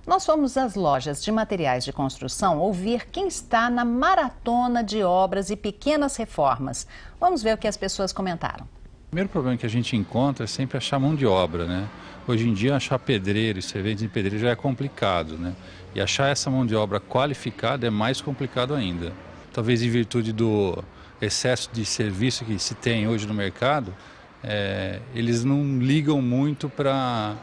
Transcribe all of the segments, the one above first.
Nós fomos às lojas de materiais de construção ouvir quem está na maratona de obras e pequenas reformas. Vamos ver o que as pessoas comentaram. O primeiro problema que a gente encontra é sempre achar mão de obra, né? Hoje em dia achar pedreiro e serventes de pedreiro já é complicado, né? E achar essa mão de obra qualificada é mais complicado ainda. Talvez em virtude do excesso de serviço que se tem hoje no mercado, eles não ligam muito para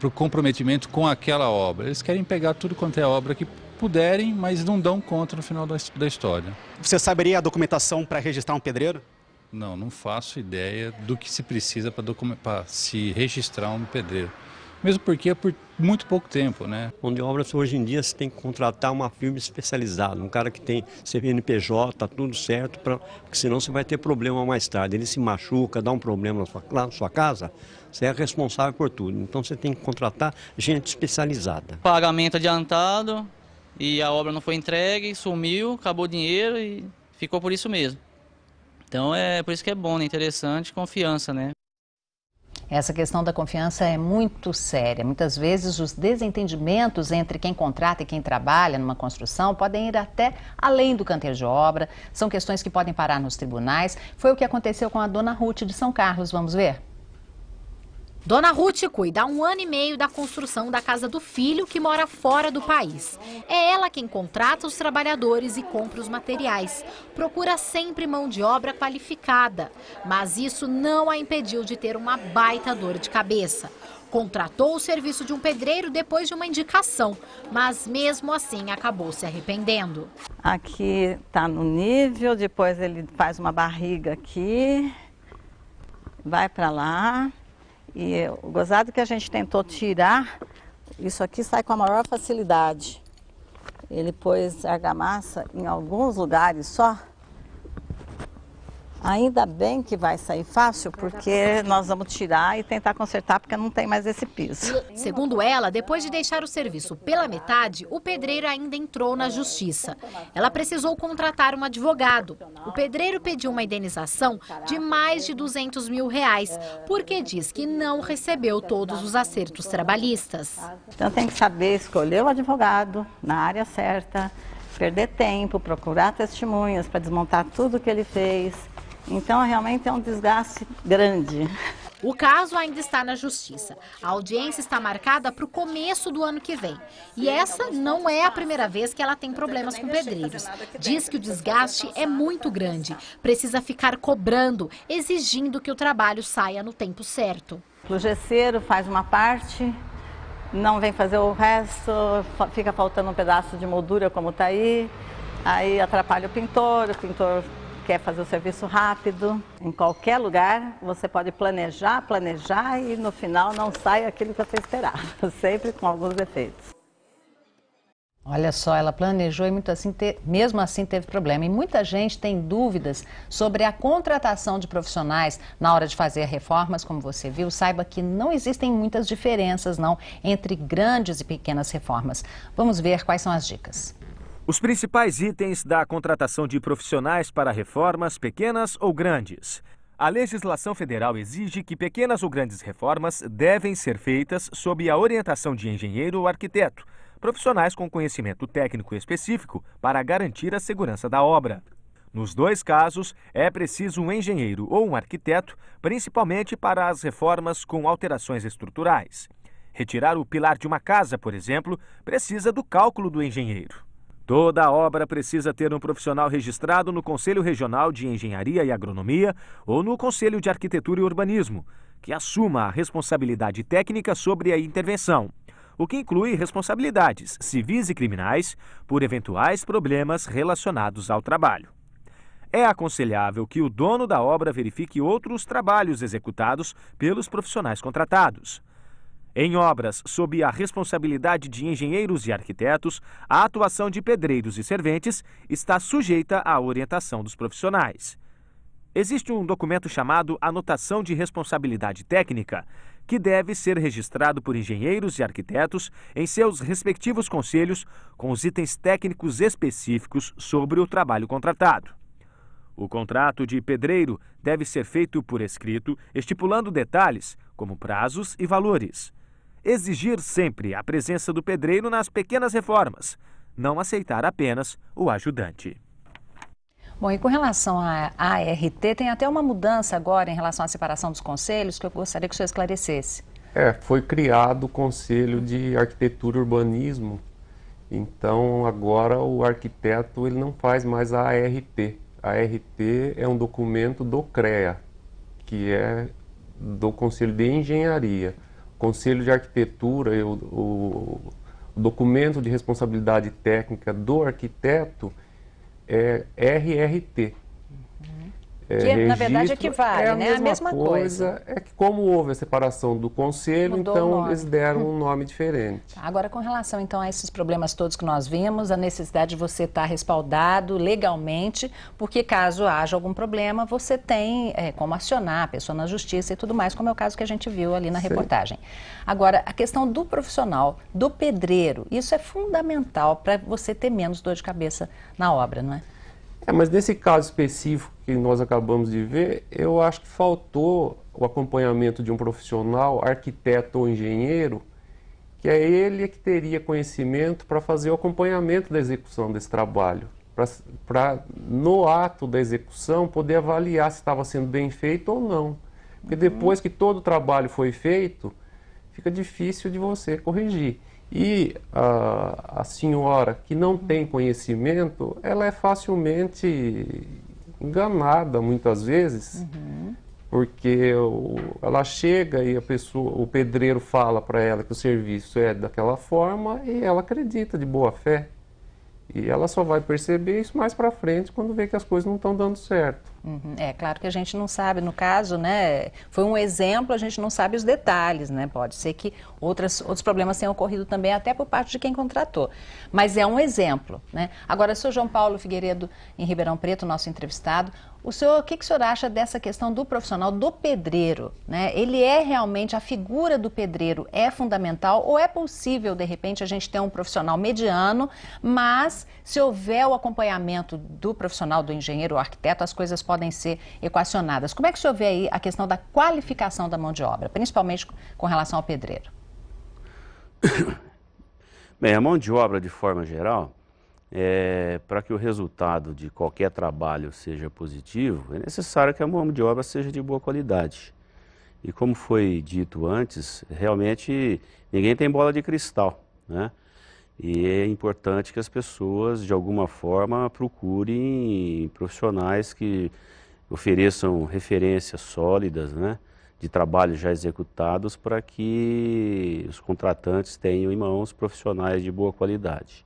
o comprometimento com aquela obra. Eles querem pegar tudo quanto é obra que puderem, mas não dão conta no final da história. Você saberia a documentação para registrar um pedreiro? Não faço ideia do que se precisa para se registrar um pedreiro. Mesmo porque é por muito pouco tempo, né? Mão de obra, hoje em dia, você tem que contratar uma firma especializada, um cara que tem CNPJ, tá tudo certo, porque senão você vai ter problema mais tarde. Ele se machuca, dá um problema na sua casa, você é responsável por tudo. Então você tem que contratar gente especializada. Pagamento adiantado e a obra não foi entregue, sumiu, acabou o dinheiro e ficou por isso mesmo. Então é por isso que é bom, né? Interessante, confiança, né? Essa questão da confiança é muito séria. Muitas vezes os desentendimentos entre quem contrata e quem trabalha numa construção podem ir até além do canteiro de obra. São questões que podem parar nos tribunais. Foi o que aconteceu com a dona Ruth de São Carlos. Vamos ver? Dona Ruth cuida há 1 ano e meio da construção da casa do filho que mora fora do país. É ela quem contrata os trabalhadores e compra os materiais. Procura sempre mão de obra qualificada, mas isso não a impediu de ter uma baita dor de cabeça. Contratou o serviço de um pedreiro depois de uma indicação, mas mesmo assim acabou se arrependendo. Aqui está no nível, depois ele faz uma barriga aqui, vai para lá. E o gozado que a gente tentou tirar, isso aqui sai com a maior facilidade. Ele pôs argamassa em alguns lugares só. Ainda bem que vai sair fácil, porque nós vamos tirar e tentar consertar, porque não tem mais esse piso. Segundo ela, depois de deixar o serviço pela metade, o pedreiro ainda entrou na justiça. Ela precisou contratar um advogado. O pedreiro pediu uma indenização de mais de R$200 mil, porque diz que não recebeu todos os acertos trabalhistas. Então tem que saber escolher o advogado na área certa, perder tempo, procurar testemunhas para desmontar tudo que ele fez. Então, realmente é um desgaste grande. O caso ainda está na justiça. A audiência está marcada para o começo do ano que vem. E essa não é a primeira vez que ela tem problemas com pedreiros. Diz que o desgaste é muito grande. Precisa ficar cobrando, exigindo que o trabalho saia no tempo certo. O gesseiro faz uma parte, não vem fazer o resto, fica faltando um pedaço de moldura como está aí atrapalha o pintor quer fazer o serviço rápido. Em qualquer lugar você pode planejar e no final não sai aquilo que você esperava, sempre com alguns defeitos. Olha só, ela planejou e mesmo assim teve problema. E muita gente tem dúvidas sobre a contratação de profissionais na hora de fazer reformas, como você viu. Saiba que não existem muitas diferenças não entre grandes e pequenas reformas. Vamos ver quais são as dicas. Os principais itens da contratação de profissionais para reformas pequenas ou grandes. A legislação federal exige que pequenas ou grandes reformas devem ser feitas sob a orientação de engenheiro ou arquiteto, profissionais com conhecimento técnico específico para garantir a segurança da obra. Nos dois casos, é preciso um engenheiro ou um arquiteto, principalmente para as reformas com alterações estruturais. Retirar o pilar de uma casa, por exemplo, precisa do cálculo do engenheiro. Toda obra precisa ter um profissional registrado no Conselho Regional de Engenharia e Agronomia ou no Conselho de Arquitetura e Urbanismo, que assuma a responsabilidade técnica sobre a intervenção, o que inclui responsabilidades civis e criminais por eventuais problemas relacionados ao trabalho. É aconselhável que o dono da obra verifique outros trabalhos executados pelos profissionais contratados. Em obras sob a responsabilidade de engenheiros e arquitetos, a atuação de pedreiros e serventes está sujeita à orientação dos profissionais. Existe um documento chamado Anotação de Responsabilidade Técnica, que deve ser registrado por engenheiros e arquitetos em seus respectivos conselhos com os itens técnicos específicos sobre o trabalho contratado. O contrato de pedreiro deve ser feito por escrito, estipulando detalhes como prazos e valores. exigir sempre a presença do pedreiro nas pequenas reformas, não aceitar apenas o ajudante. Bom, e com relação à ART, tem até uma mudança agora em relação à separação dos conselhos que eu gostaria que o senhor esclarecesse. Foi criado o Conselho de Arquitetura e Urbanismo, então agora o arquiteto ele não faz mais a ART. A ART é um documento do CREA, que é do Conselho de Engenharia. O Conselho de Arquitetura, o documento de responsabilidade técnica do arquiteto é RRT. Que na verdade equivale, né? A mesma coisa. É que como houve a separação do conselho, então eles deram um nome diferente. Agora, com relação então a esses problemas todos que nós vimos, a necessidade de você estar respaldado legalmente, porque caso haja algum problema, você tem como acionar a pessoa na justiça e tudo mais, como é o caso que a gente viu ali na reportagem. Agora, a questão do profissional, do pedreiro, isso é fundamental para você ter menos dor de cabeça na obra, não é? Mas nesse caso específico que nós acabamos de ver, eu acho que faltou o acompanhamento de um profissional, arquiteto ou engenheiro, que é ele que teria conhecimento para fazer o acompanhamento da execução desse trabalho, para no ato da execução poder avaliar se estava sendo bem feito ou não. Porque depois que todo o trabalho foi feito, fica difícil de você corrigir. E a senhora que não tem conhecimento, ela é facilmente enganada muitas vezes, porque ela chega e o pedreiro fala para ela que o serviço é daquela forma e ela acredita de boa fé. E ela só vai perceber isso mais para frente quando vê que as coisas não estão dando certo. É claro que a gente não sabe, no caso, né, foi um exemplo, a gente não sabe os detalhes, né, pode ser que outros problemas tenham ocorrido também até por parte de quem contratou, mas é um exemplo, né. Agora, senhor João Paulo Figueiredo, em Ribeirão Preto, nosso entrevistado, o que o senhor acha dessa questão do profissional, do pedreiro, né? Ele é realmente, a figura do pedreiro é fundamental ou é possível, de repente, a gente ter um profissional mediano, mas se houver o acompanhamento do profissional, do engenheiro ou arquiteto, as coisas podem ser equacionadas. Como é que o senhor vê aí a questão da qualificação da mão de obra, principalmente com relação ao pedreiro? Bem, a mão de obra, de forma geral, para que o resultado de qualquer trabalho seja positivo, é necessário que a mão de obra seja de boa qualidade. E como foi dito antes, realmente ninguém tem bola de cristal, né? E é importante que as pessoas, de alguma forma, procurem profissionais que ofereçam referências sólidas, né, de trabalhos já executados para que os contratantes tenham em mãos profissionais de boa qualidade.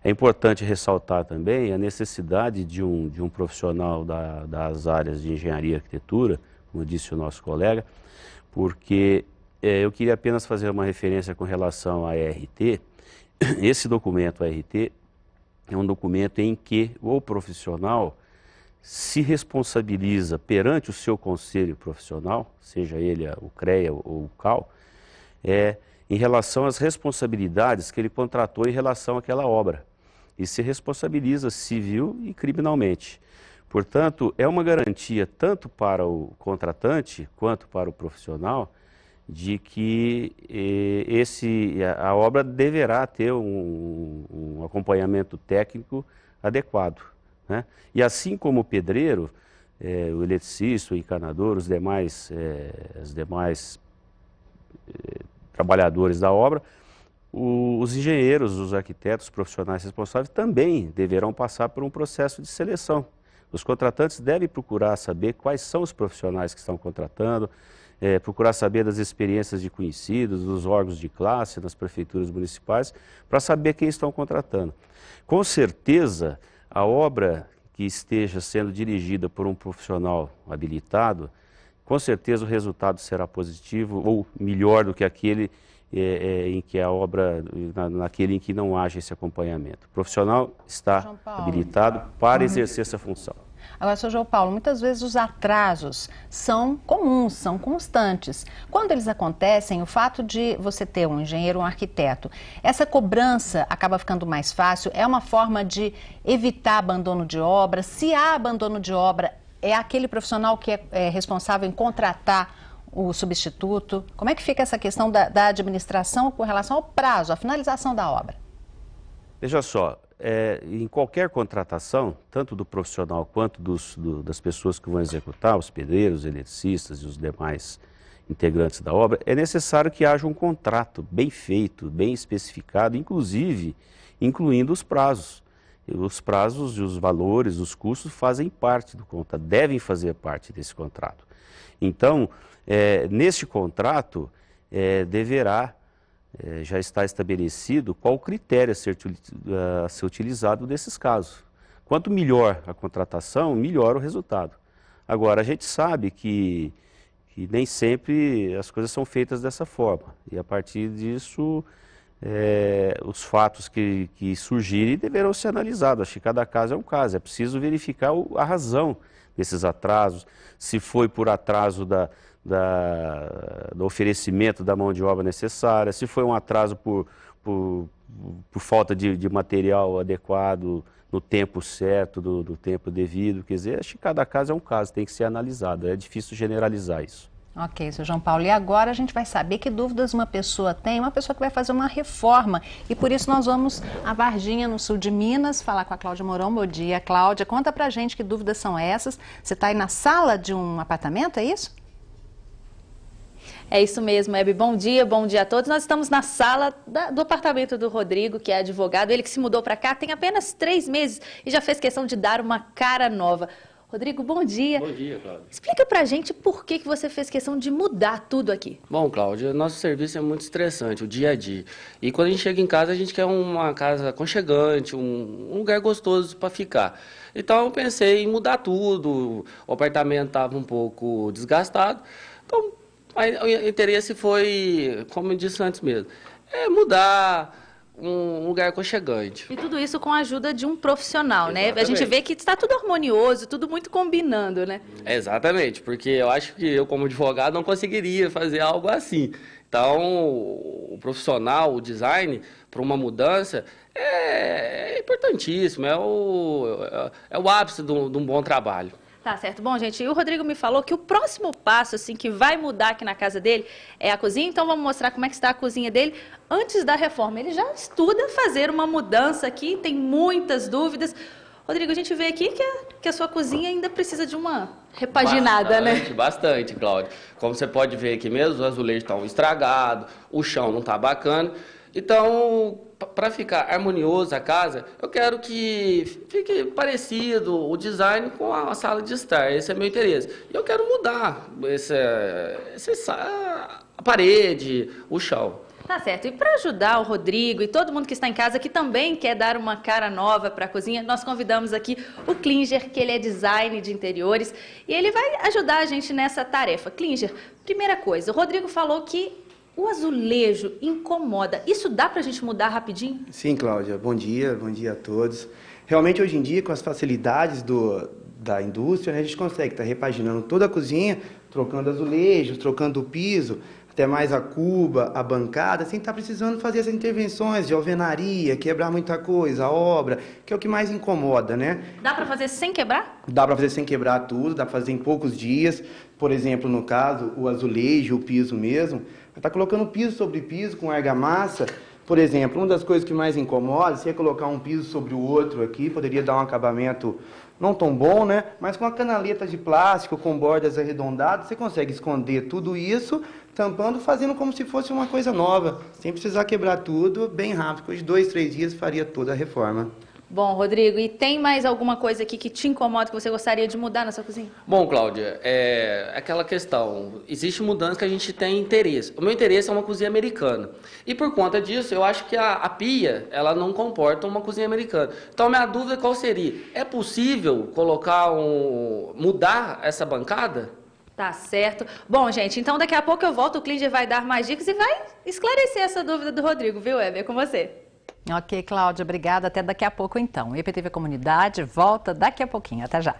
É importante ressaltar também a necessidade de um profissional das áreas de engenharia e arquitetura, como disse o nosso colega, porque eu queria apenas fazer uma referência com relação à ART. Esse documento ART é um documento em que o profissional se responsabiliza perante o seu conselho profissional, seja ele o CREA ou o CAL, em relação às responsabilidades que ele contratou em relação àquela obra. E se responsabiliza civil e criminalmente. Portanto, é uma garantia tanto para o contratante quanto para o profissional de que a obra deverá ter um acompanhamento técnico adequado, né? E assim como o pedreiro, o eletricista, o encanador, os demais trabalhadores da obra, os engenheiros, os arquitetos, os profissionais responsáveis também deverão passar por um processo de seleção. Os contratantes devem procurar saber quais são os profissionais que estão contratando, procurar saber das experiências de conhecidos, dos órgãos de classe, das prefeituras municipais, para saber quem estão contratando. Com certeza, a obra que esteja sendo dirigida por um profissional habilitado, com certeza o resultado será positivo ou melhor do que aquele em que a obra, naquele em que não haja esse acompanhamento. O profissional está habilitado para exercer essa função. Agora, senhor João Paulo, muitas vezes os atrasos são comuns, são constantes. Quando eles acontecem, o fato de você ter um engenheiro, um arquiteto, essa cobrança acaba ficando mais fácil, é uma forma de evitar abandono de obra. Se há abandono de obra, é aquele profissional que é responsável em contratar o substituto? Como é que fica essa questão da administração com relação ao prazo, à finalização da obra? Veja só, em qualquer contratação, tanto do profissional quanto das pessoas que vão executar, os pedreiros, os eletricistas e os demais integrantes da obra, é necessário que haja um contrato bem feito, bem especificado, inclusive incluindo os prazos. Os prazos e os valores, os custos fazem parte do contrato, devem fazer parte desse contrato. Então, neste contrato, deverá já está estabelecido qual o critério a ser utilizado nesses casos. Quanto melhor a contratação, melhor o resultado. Agora, a gente sabe que nem sempre as coisas são feitas dessa forma. E a partir disso, os fatos que surgirem deverão ser analisados. Acho que cada caso é um caso. É preciso verificar a razão desses atrasos, se foi por atraso do oferecimento da mão de obra necessária, se foi um atraso por falta de material adequado no tempo certo, do tempo devido. Quer dizer, acho que cada caso é um caso, tem que ser analisado. É difícil generalizar isso. Ok, seu João Paulo. E agora a gente vai saber que dúvidas uma pessoa tem, uma pessoa que vai fazer uma reforma. E por isso nós vamos a Varginha, no sul de Minas, falar com a Cláudia Mourão. Bom dia, Cláudia. Conta pra gente que dúvidas são essas. Você está aí na sala de um apartamento, é isso? É isso mesmo, Hebe. Bom dia a todos. Nós estamos na sala do apartamento do Rodrigo, que é advogado. Ele que se mudou para cá tem apenas 3 meses e já fez questão de dar uma cara nova. Rodrigo, bom dia. Bom dia, Cláudia. Explica pra gente por que você fez questão de mudar tudo aqui. Bom, Cláudia, nosso serviço é muito estressante, o dia a dia. E quando a gente chega em casa, a gente quer uma casa aconchegante, um lugar gostoso para ficar. Então eu pensei em mudar tudo, o apartamento estava um pouco desgastado. Então o interesse foi, como eu disse antes mesmo, mudar um lugar aconchegante. E tudo isso com a ajuda de um profissional, Exatamente. né? A gente vê que está tudo harmonioso, tudo muito combinando, né? Exatamente, porque eu acho que eu, como advogado, não conseguiria fazer algo assim. Então, o profissional, o design, para uma mudança, é importantíssimo, é o ápice de um bom trabalho. Tá certo. Bom, gente, e o Rodrigo me falou que o próximo passo, assim, que vai mudar aqui na casa dele é a cozinha. Então, vamos mostrar como é que está a cozinha dele antes da reforma. Ele já estuda fazer uma mudança aqui, tem muitas dúvidas. Rodrigo, a gente vê aqui que a sua cozinha ainda precisa de uma repaginada, né? Bastante, Cláudia. Como você pode ver aqui mesmo, os azulejos estão estragados, o chão não está bacana. Então, para ficar harmonioso a casa, eu quero que fique parecido o design com a sala de estar. Esse é meu interesse. E eu quero mudar a parede, o chão. Tá certo. E para ajudar o Rodrigo e todo mundo que está em casa, que também quer dar uma cara nova para a cozinha, nós convidamos aqui o Klinger, que ele é design de interiores, e ele vai ajudar a gente nessa tarefa. Klinger, primeira coisa, o Rodrigo falou que o azulejo incomoda. Isso dá para a gente mudar rapidinho? Sim, Cláudia. Bom dia a todos. Realmente, hoje em dia, com as facilidades da indústria, né, a gente consegue estar repaginando toda a cozinha, trocando azulejos, trocando o piso, até mais a cuba, a bancada, sem estar precisando fazer essas intervenções de alvenaria, quebrar muita coisa, a obra, que é o que mais incomoda, né? Dá para fazer sem quebrar? Dá para fazer sem quebrar tudo, dá para fazer em poucos dias. Por exemplo, no caso, o azulejo, o piso mesmo, está colocando piso sobre piso com argamassa. Por exemplo, uma das coisas que mais incomoda, se é colocar um piso sobre o outro aqui, poderia dar um acabamento não tão bom, né? Mas com a canaleta de plástico, com bordas arredondadas, você consegue esconder tudo isso, tampando, fazendo como se fosse uma coisa nova, sem precisar quebrar tudo, bem rápido. Depois de 2, 3 dias faria toda a reforma. Bom, Rodrigo, e tem mais alguma coisa aqui que te incomoda, que você gostaria de mudar na sua cozinha? Bom, Cláudia, aquela questão, existe mudança que a gente tem interesse. O meu interesse é uma cozinha americana. E por conta disso, eu acho que a pia, ela não comporta uma cozinha americana. Então, a minha dúvida qual seria? É possível mudar essa bancada? Tá certo. Bom, gente, então daqui a pouco eu volto, o Klinger vai dar mais dicas e vai esclarecer essa dúvida do Rodrigo, viu, Hebe? É com você. Ok, Cláudia, obrigada. Até daqui a pouco, então. O IPTV Comunidade volta daqui a pouquinho. Até já.